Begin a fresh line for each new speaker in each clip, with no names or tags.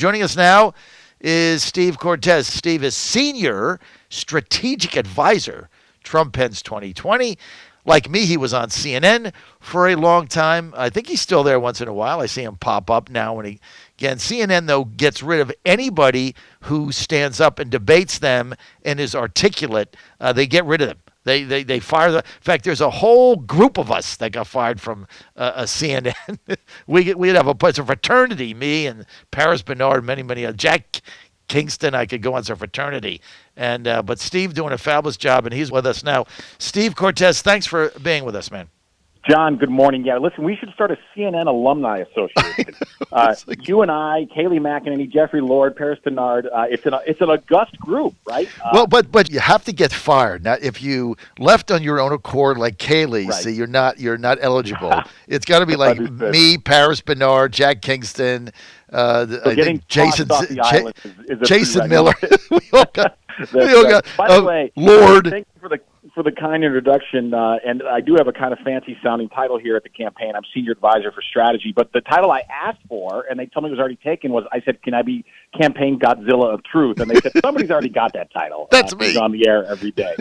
Joining us now is Steve Cortes. Steve is Senior Strategic Advisor, Trump Pence 2020. Like me, he was on CNN for a long time. I think he's still there once in a while. I see him pop up now when he again. CNN, though, gets rid of anybody who stands up and debates them and is articulate. They get rid of them. They fire the. In fact, there's a whole group of us that got fired from a CNN. We'd have it's a fraternity. Me and Paris Bernard, many Jack Kingston. I could go on some fraternity. And but Steve doing a fabulous job, and he's with us now. Steve Cortes, thanks for being with us, man.
John, good morning. Yeah, listen, we should start a CNN Alumni Association. You and I, Kayleigh McEnany, Jeffrey Lord, Paris Bernard. It's an august group, right?
Well, but you have to get fired. Now, if you left on your own accord, like Kayleigh,
right.
See, you're not eligible. It's got to be like me, Paris Bernard, Jack Kingston. I think Jason Miller. we all got.
By the way,
Lord.
Thank you for the kind introduction, and I do have a kind of fancy-sounding title here at the campaign. I'm Senior Advisor for Strategy, but the title I asked for, and they told me it was already taken, was I said, can I be Campaign Godzilla of Truth? And they said, somebody's already got that title.
That's me.
He's on the air every day.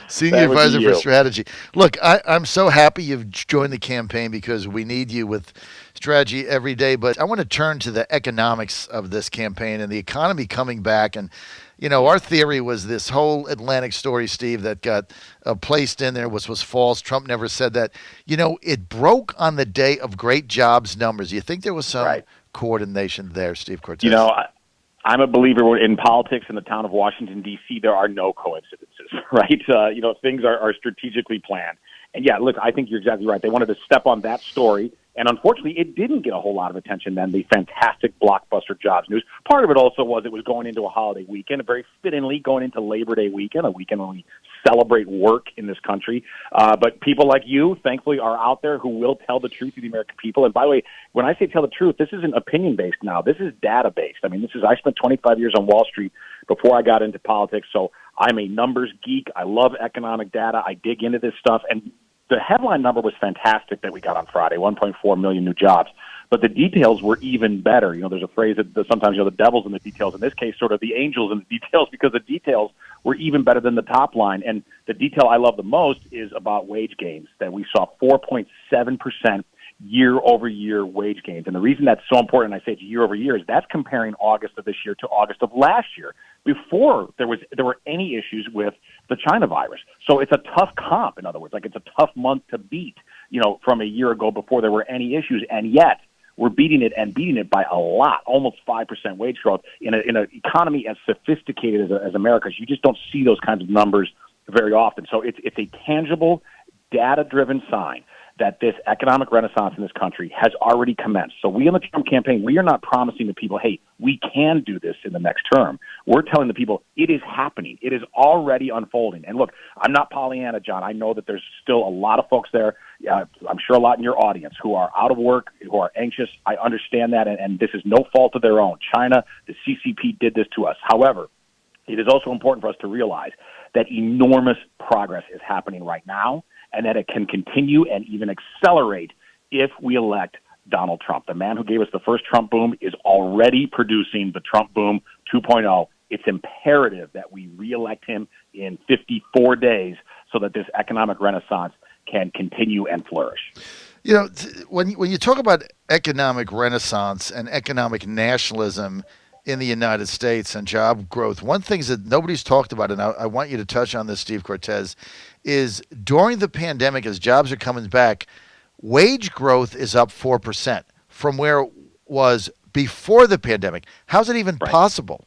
Senior Advisor for Strategy. Look, I'm so happy you've joined the campaign because we need you with strategy every day. But I want to turn to the economics of this campaign and the economy coming back. And, you know, our theory was this whole Atlantic story, Steve, that got placed in there was false. Trump never said that. You know, it broke on the day of great jobs numbers. You think there was some coordination there, Steve Cortes?
You know, I'm a believer in politics in the town of Washington, D.C. There are no coincidences, right? You know, things are strategically planned. And, yeah, look, I think you're exactly right. They wanted to step on that story. And unfortunately, it didn't get a whole lot of attention then, the fantastic blockbuster jobs news. Part of it also was it was going into a holiday weekend, very fittingly going into Labor Day weekend, a weekend when we celebrate work in this country. But people like you, thankfully, are out there who will tell the truth to the American people. And by the way, when I say tell the truth, this isn't opinion-based now. This is data-based. I mean, I spent 25 years on Wall Street before I got into politics, so I'm a numbers geek. I love economic data. I dig into this stuff. And the headline number was fantastic that we got on Friday, 1.4 million new jobs. But the details were even better. You know, there's a phrase that sometimes, you know, the devil's in the details. In this case, sort of the angel's in the details, because the details were even better than the top line. And the detail I love the most is about wage gains, that we saw 4.7% year-over-year wage gains. And the reason that's so important, and I say it's year-over-year, is that's comparing August of this year to August of last year, before there were any issues with the China virus. So it's a tough comp, in other words. Like, it's a tough month to beat, you know, from a year ago before there were any issues, and yet we're beating it by a lot, almost 5% wage growth in an economy as sophisticated as America's. You just don't see those kinds of numbers very often. So it's a tangible, data-driven sign that this economic renaissance in this country has already commenced. So we in the Trump campaign, we are not promising the people, hey, we can do this in the next term. We're telling the people it is happening. It is already unfolding. And look, I'm not Pollyanna, John. I know that there's still a lot of folks there, I'm sure a lot in your audience, who are out of work, who are anxious. I understand that, and this is no fault of their own. China, the CCP did this to us. However, it is also important for us to realize that enormous progress is happening right now, and that it can continue and even accelerate if we elect Donald Trump. The man who gave us the first Trump boom is already producing the Trump boom 2.0. It's imperative that we reelect him in 54 days so that this economic renaissance can continue and flourish.
You know, when you talk about economic renaissance and economic nationalism in the United States and job growth, one thing that nobody's talked about, and I want you to touch on this, Steve Cortes, is during the pandemic, as jobs are coming back, wage growth is up 4% from where it was before the pandemic. How's it even possible?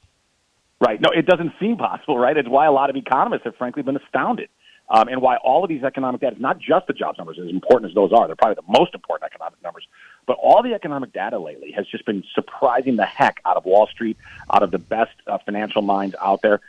Right. No, it doesn't seem possible, right? It's why a lot of economists have frankly been astounded. And why all of these economic data, not just the jobs numbers, as important as those are, they're probably the most important economic numbers, but all the economic data lately has just been surprising the heck out of Wall Street, out of the best financial minds out there.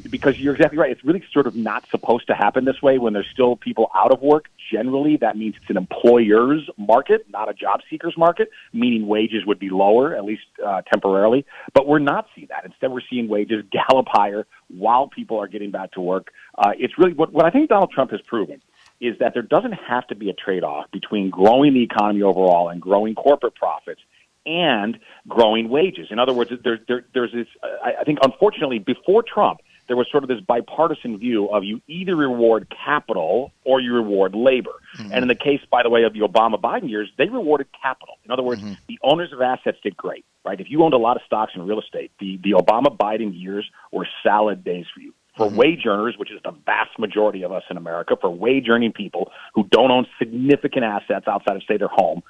Because you're exactly right. It's really sort of not supposed to happen this way when there's still people out of work. Generally, that means it's an employer's market, not a job seeker's market, meaning wages would be lower, at least temporarily. But we're not seeing that. Instead, we're seeing wages gallop higher while people are getting back to work. It's really what I think Donald Trump has proven is that there doesn't have to be a trade-off between growing the economy overall and growing corporate profits and growing wages. In other words, there's this, I think, unfortunately, before Trump, there was sort of this bipartisan view of you either reward capital or you reward labor. Mm-hmm. And in the case, by the way, of the Obama-Biden years, they rewarded capital. In other words, the owners of assets did great, right? If you owned a lot of stocks in real estate, the Obama-Biden years were salad days for you. For wage earners, which is the vast majority of us in America, for wage-earning people who don't own significant assets outside of, say, their home,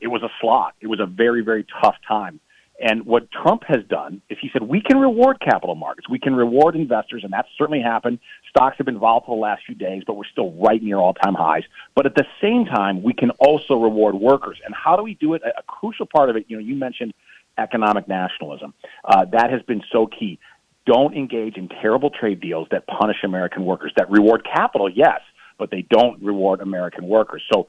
it was a slog. It was a very, very tough time. And what Trump has done is he said, we can reward capital markets. We can reward investors, and that's certainly happened. Stocks have been volatile the last few days, but we're still right near all-time highs. But at the same time, we can also reward workers. And how do we do it? A crucial part of it, you mentioned economic nationalism. That has been so key. Don't engage in terrible trade deals that punish American workers, that reward capital, yes, but they don't reward American workers. So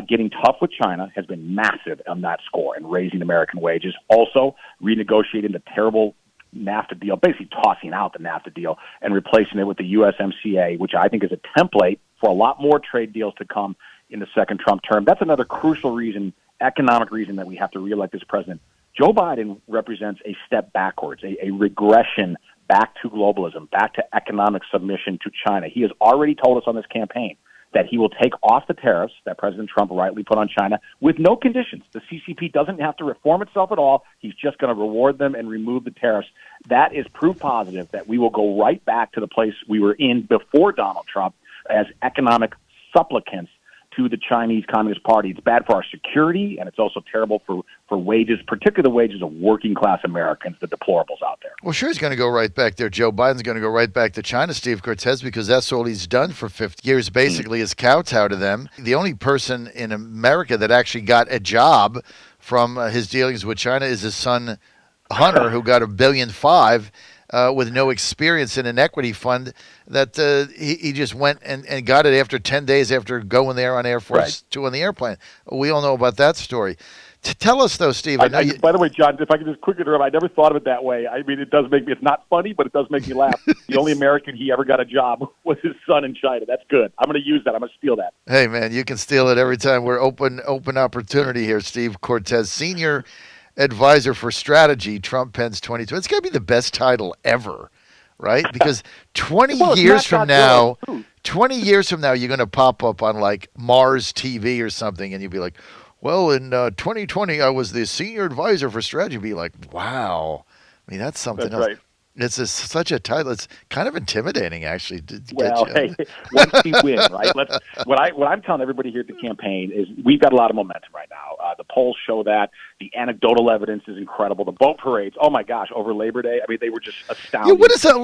getting tough with China has been massive on that score and raising American wages. Also, renegotiating the terrible NAFTA deal, basically tossing out the NAFTA deal and replacing it with the USMCA, which I think is a template for a lot more trade deals to come in the second Trump term. That's another crucial reason, economic reason, that we have to reelect this president. Joe Biden represents a step backwards, a regression back to globalism, back to economic submission to China. He has already told us on this campaign that he will take off the tariffs that President Trump rightly put on China with no conditions. The CCP doesn't have to reform itself at all. He's just going to reward them and remove the tariffs. That is proof positive that we will go right back to the place we were in before Donald Trump as economic supplicants to the Chinese Communist Party. It's bad for our security, and it's also terrible for wages, particularly the wages of working-class Americans, the deplorables out there.
Well, sure, he's going to go right back there. Joe Biden's going to go right back to China, Steve Cortes, because that's all he's done for 50 years, basically, is kowtow to them. The only person in America that actually got a job from his dealings with China is his son, Hunter, who got $1.5 billion with no experience in an equity fund that he just went and got it after 10 days after going there on Air Force Two on the airplane. We all know about that story. Tell us, though, Steve.
By the way, John, if I could just quickly interrupt, I never thought of it that way. I mean, it does make me, it's not funny, but it does make me laugh. The only American he ever got a job was his son in China. That's good. I'm going to use that. I'm going to steal that.
Hey, man, you can steal it every time. We're open opportunity here, Steve Cortes, Senior Advisor for Strategy, Trump Pence 2020. It's got to be the best title ever, right? Because 20 years from now, you're going to pop up on like Mars TV or something, and you'll be like, well, in 2020, I was the Senior Advisor for Strategy. Be like, wow. I mean, that's something else. Right. It's such a title. It's kind of intimidating, actually.
Hey, once we win, right? What I'm telling everybody here at the campaign is we've got a lot of momentum right now. The polls show that. The anecdotal evidence is incredible. The boat parades, oh my gosh, over Labor Day. I mean, they were just astounding.
Yeah, what is that?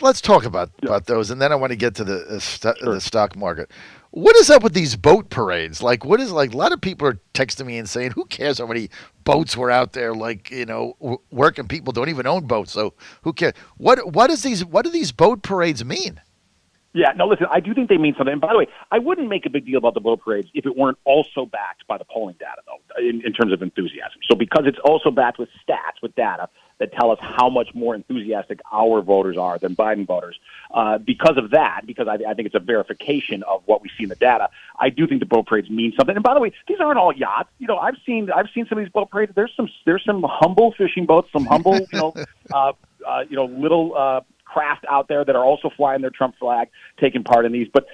Let's talk about those, and then I want to get to the stock market. What is up with these boat parades? Like, a lot of people are texting me and saying, who cares how many boats were out there? Like, working people don't even own boats, so who cares? What do these boat parades mean?
Yeah, no, listen, I do think they mean something. And by the way, I wouldn't make a big deal about the boat parades if it weren't also backed by the polling data, though, in terms of enthusiasm. So because it's also backed with stats, with data that tell us how much more enthusiastic our voters are than Biden voters, because of that, because I think it's a verification of what we see in the data, I do think the boat parades mean something. And by the way, these aren't all yachts. I've seen some of these boat parades. There's some humble fishing boats, some humble, little craft out there that are also flying their Trump flag, taking part in these. But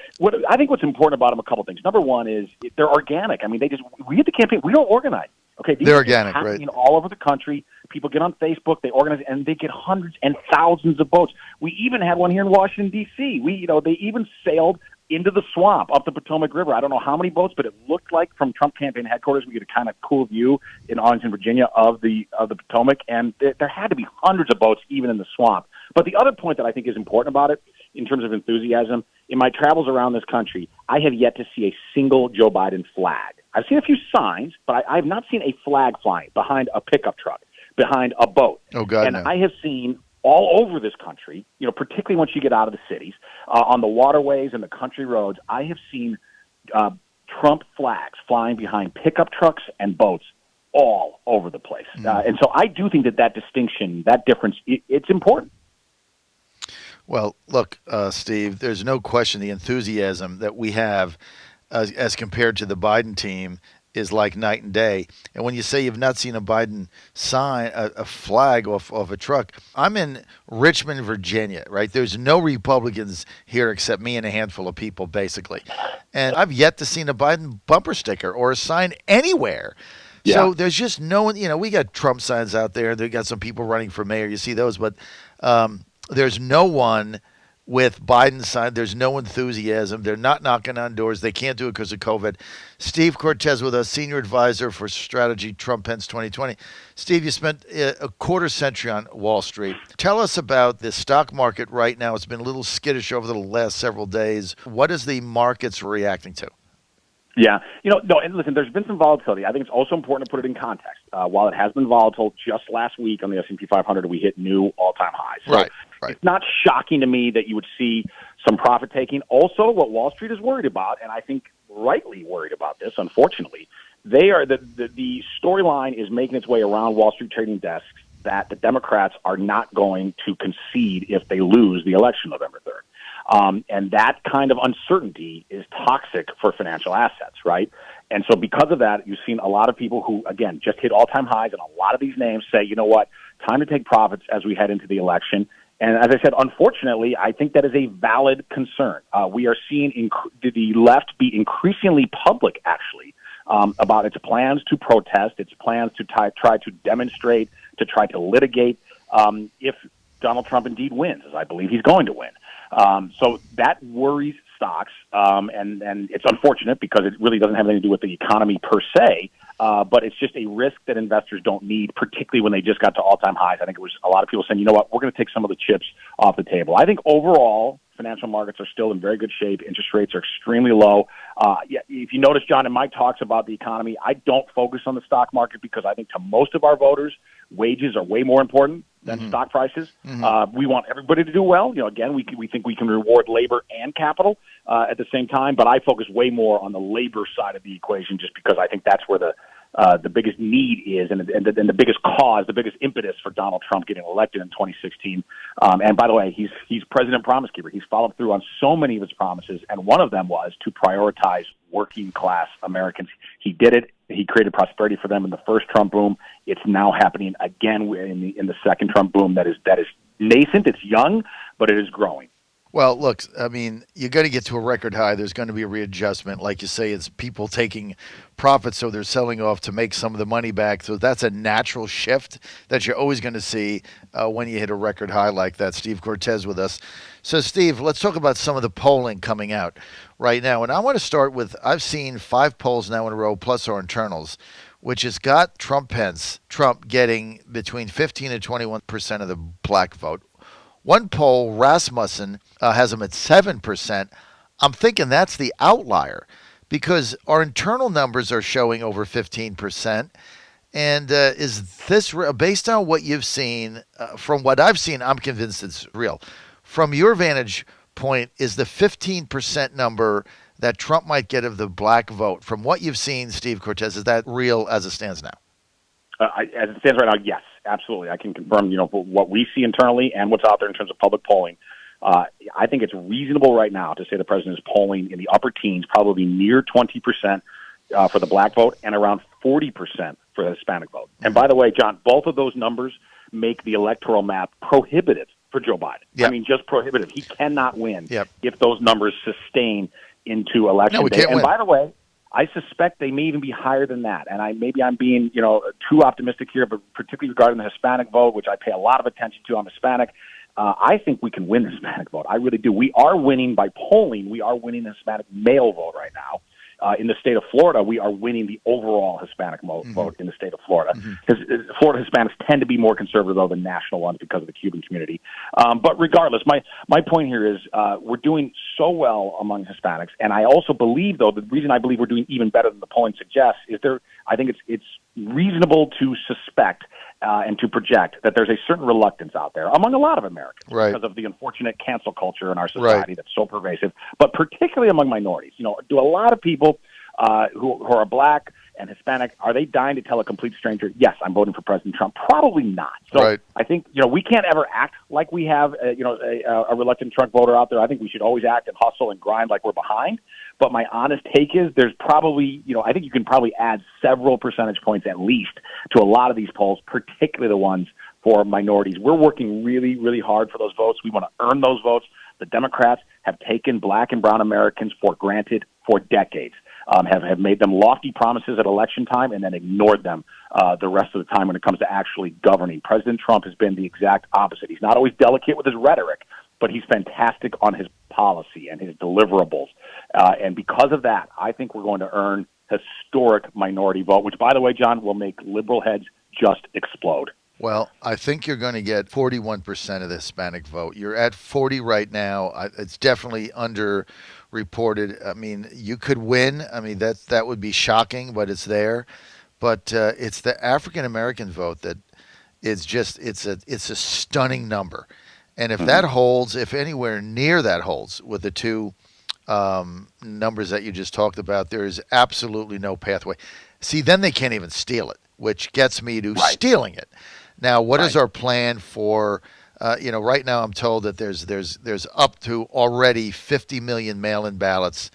I think what's important about them, a couple things. Number one is they're organic. I mean, we at the campaign, we don't organize. Okay, these
they're organic, right?
All over the country. People get on Facebook, they organize, and they get hundreds and thousands of boats. We even had one here in Washington, D.C. They even sailed into the swamp up the Potomac River. I don't know how many boats, but it looked like from Trump campaign headquarters, we get a kind of cool view in Arlington, Virginia, of the Potomac, and there had to be hundreds of boats even in the swamp. But the other point that I think is important about it, in terms of enthusiasm, in my travels around this country, I have yet to see a single Joe Biden flag. I've seen a few signs, but I have not seen a flag flying behind a pickup truck, behind a boat.
Oh, God,
and no. I have seen all over this country, particularly once you get out of the cities, on the waterways and the country roads, I have seen Trump flags flying behind pickup trucks and boats all over the place. And so I do think that distinction, that difference, it's important.
Well, look, Steve, there's no question the enthusiasm that we have as compared to the Biden team is like night and day. And when you say you've not seen a Biden sign a flag off a truck, I'm in Richmond, Virginia, right? There's no Republicans here except me and a handful of people, basically. And I've yet to see a Biden bumper sticker or a sign anywhere.
Yeah.
So there's just no one, we got Trump signs out there. They got some people running for mayor. You see those, but there's no one with Biden's sign. There's no enthusiasm. They're not knocking on doors. They can't do it because of COVID. Steve Cortes with us, Senior Advisor for Strategy, Trump-Pence 2020. Steve, you spent a quarter century on Wall Street. Tell us about the stock market right now. It's been a little skittish over the last several days. What is the markets reacting to?
Yeah. No, and listen, there's been some volatility. I think it's also important to put it in context. While it has been volatile, just last week on the S&P 500, we hit new all-time highs. So
right.
It's not shocking to me that you would see some profit-taking. Also, what Wall Street is worried about, and I think rightly worried about this, unfortunately, the storyline is making its way around Wall Street trading desks that the Democrats are not going to concede if they lose the election November 3rd. And that kind of uncertainty is toxic for financial assets, right? And so because of that, you've seen a lot of people who, again, just hit all-time highs, and a lot of these names say, you know what, time to take profits as we head into the election. And as I said, unfortunately, I think that is a valid concern. We are seeing the left be increasingly public, actually, about its plans to protest, its plans to try to demonstrate, to try to litigate if Donald Trump indeed wins, as I believe he's going to win. So that worries stocks, and it's unfortunate because it really doesn't have anything to do with the economy per se, but it's just a risk that investors don't need, particularly when they just got to all-time highs. I think it was a lot of people saying, you know what, we're going to take some of the chips off the table. I think overall, financial markets are still in very good shape. Interest rates are extremely low. If you notice, John, in my talks about the economy, I don't focus on the stock market because I think to most of our voters, wages are way more important than stock prices. We want everybody to do well. Again, we think we can reward labor and capital at the same time, but I focus way more on the labor side of the equation just because I think that's where the biggest need is and the biggest cause, the biggest impetus for Donald Trump getting elected in 2016. And by the way, he's President Promise Keeper. He's followed through on so many of his promises, and one of them was to prioritize working class Americans. He did it. He created prosperity for them in the first Trump boom. It's now happening again in the second Trump boom. That is nascent. It's young, but it is growing.
Well, look, I mean, you're going to get to a record high. There's going to be a readjustment. Like you say, it's people taking profits, so they're selling off to make some of the money back. So that's a natural shift that you're always going to see when you hit a record high like that. Steve Cortes with us. So, Steve, let's talk about some of the polling coming out right now. And I want to start with, I've seen 5 polls now in a row, plus our internals, which has got Trump getting between 15 and 21% of the black vote. One poll, Rasmussen, has him at 7%. I'm thinking that's the outlier because our internal numbers are showing over 15%. And is this based on what you've seen? From what I've seen, I'm convinced it's real. From your vantage point, is the 15% number that Trump might get of the black vote, from what you've seen, Steve Cortes, is that real as it stands now?
As it stands right now, yes, absolutely. I can confirm, what we see internally and what's out there in terms of public polling. I think it's reasonable right now to say the president is polling in the upper teens, probably near 20% for the black vote and around 40% for the Hispanic vote. And by the way, John, both of those numbers make the electoral map prohibitive for Joe Biden.
Yep.
I mean, just prohibitive. He cannot win
Yep.
if those numbers sustain into election day. And by the way, I suspect they may even be higher than that. And I'm being, too optimistic here, but particularly regarding the Hispanic vote, which I pay a lot of attention to. I'm Hispanic. I think we can win the Hispanic vote. I really do. We are winning by polling. We are winning the Hispanic male vote right now. In the state of Florida, we are winning the overall Hispanic vote in the state of Florida. Florida Hispanics tend to be more conservative, though, than national ones because of the Cuban community. But regardless, my point here is we're doing so well among Hispanics. And I also believe, though, the reason I believe we're doing even better than the polling suggests is I think it's reasonable to suspect and to project that there's a certain reluctance out there among a lot of Americans because of the unfortunate cancel culture in our society that's so pervasive, but particularly among minorities. Do a lot of people who are black and Hispanic, are they dying to tell a complete stranger, yes, I'm voting for President Trump? Probably not. So
right.
I think, we can't ever act like we have, a reluctant Trump voter out there. I think we should always act and hustle and grind like we're behind. But my honest take is there's probably, I think you can probably add several percentage points at least to a lot of these polls, particularly the ones for minorities. We're working really, really hard for those votes. We want to earn those votes. The Democrats have taken black and brown Americans for granted for decades, have made them lofty promises at election time and then ignored them the rest of the time when it comes to actually governing. President Trump has been the exact opposite. He's not always delicate with his rhetoric, but he's fantastic on his policy and his deliverables. And because of that, I think we're going to earn historic minority vote, which, by the way, John, will make liberal heads just explode.
Well, I think you're going to get 41% of the Hispanic vote. You're at 40 right now. It's definitely underreported. I mean, you could win. I mean, that would be shocking, but it's there. But it's the African American vote that is just it's a stunning number. And if that holds, if anywhere near that holds with the two numbers that you just talked about, there is absolutely no pathway. See, then they can't even steal it, which gets me to stealing it. Now, what is our plan for, right now I'm told that there's up to already 50 million mail-in ballots.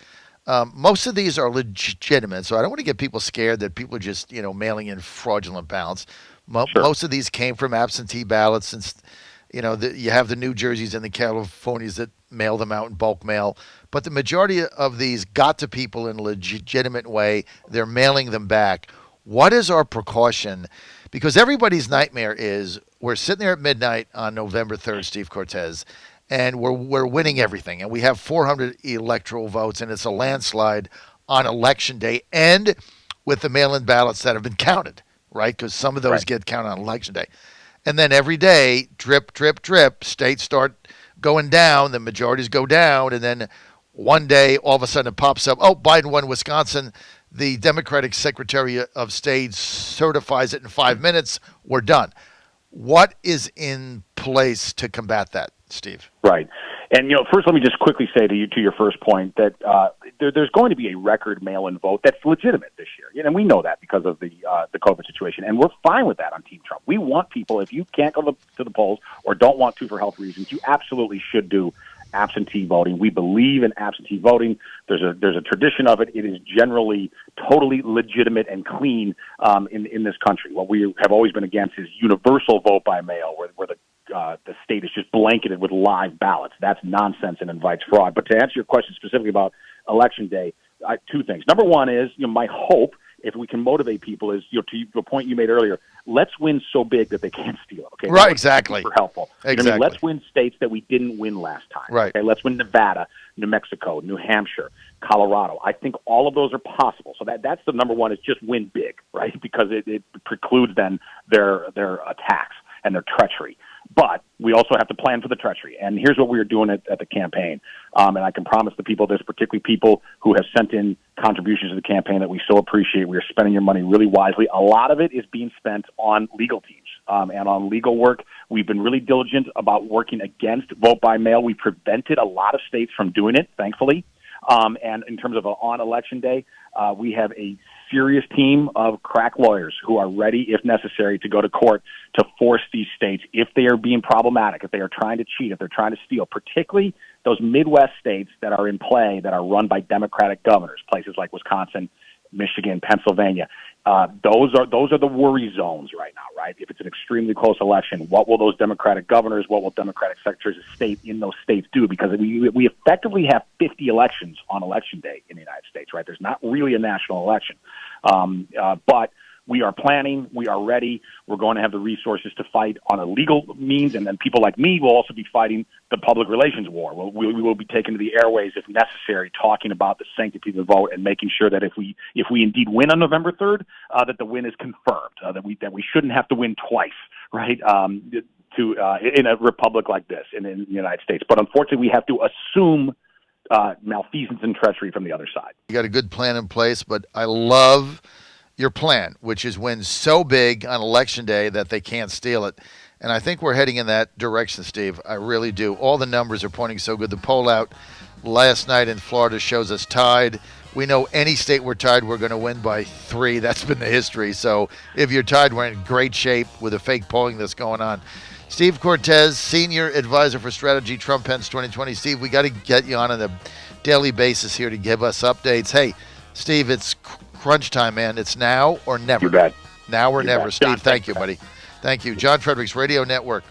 Most of these are legitimate, so I don't want to get people scared that people are just, mailing in fraudulent ballots. Most of these came from absentee ballots, since, you have the New Jerseys and the Californias that mail them out in bulk mail. But the majority of these got to people in a legitimate way. They're mailing them back. What is our precaution? Because everybody's nightmare is we're sitting there at midnight on November 3rd, Steve Cortes, and we're winning everything. And we have 400 electoral votes, and it's a landslide on Election Day and with the mail-in ballots that have been counted, right? Because some of those get counted on Election Day. And then every day, drip, drip, drip, states start going down, the majorities go down, and then one day, all of a sudden it pops up, Biden won Wisconsin. The Democratic Secretary of State certifies it in 5 minutes. We're done. What is in place to combat that, Steve?
Right. And, first let me just quickly say to your first point that there's going to be a record mail-in vote that's legitimate this year. And we know that because of the COVID situation. And we're fine with that on Team Trump. We want people, if you can't go to the polls or don't want to for health reasons, you absolutely should do absentee voting. We believe in absentee voting. There's a tradition of it. It is generally totally legitimate and clean in this country. What we have always been against is universal vote by mail, where the state is just blanketed with live ballots. That's nonsense and invites fraud. But to answer your question specifically about Election Day, two things. Number one is, my hope, if we can motivate people, is to the point you made earlier. Let's win so big that they can't steal it. Okay,
right? Exactly.
Super helpful.
Exactly.
Let's win states that we didn't win last time.
Right.
Okay, let's win Nevada, New Mexico, New Hampshire, Colorado. I think all of those are possible. So that's the number one, is just win big, right? Because it precludes then their attacks and their treachery. But we also have to plan for the treachery. And here's what we are doing at the campaign. And I can promise the people this, particularly people who have sent in contributions to the campaign that we so appreciate. We are spending your money really wisely. A lot of it is being spent on legal teams and on legal work. We've been really diligent about working against vote by mail. We prevented a lot of states from doing it, thankfully. And in terms of on Election Day, we have a serious team of crack lawyers who are ready, if necessary, to go to court to force these states, if they are being problematic, if they are trying to cheat, if they're trying to steal, particularly those Midwest states that are in play, that are run by Democratic governors, places like Wisconsin, Michigan, Pennsylvania. Those are the worry zones right now, right? If it's an extremely close election, what will those Democratic governors, what will Democratic secretaries of state in those states do? Because we effectively have 50 elections on Election Day in the United States, right? There's not really a national election. But we are planning. We are ready. We're going to have the resources to fight on a legal means, and then people like me will also be fighting the public relations war. We will be taking to the airways if necessary, talking about the sanctity of the vote and making sure that if we indeed win on November 3rd, that the win is confirmed. That we shouldn't have to win twice, right? In a republic like this, in the United States. But unfortunately, we have to assume malfeasance and treachery from the other side.
You got a good plan in place, but I love your plan, which is win so big on Election Day that they can't steal it. And I think we're heading in that direction, Steve. I really do. All the numbers are pointing so good. The poll out last night in Florida shows us tied We know any state we're tied, we're going to win by 3. That's been the history. So if you're tied, we're in great shape with the fake polling that's going on. Steve Cortes, Senior Advisor for Strategy, Trump Pence 2020. Steve, we got to get you on a daily basis here to give us updates. Hey, Steve, it's crunch time, man. It's now or never.
You bet.
Now or
You
never.
bet.
Steve,
John,
thank you, buddy. Thank you. John Fredericks Radio Network.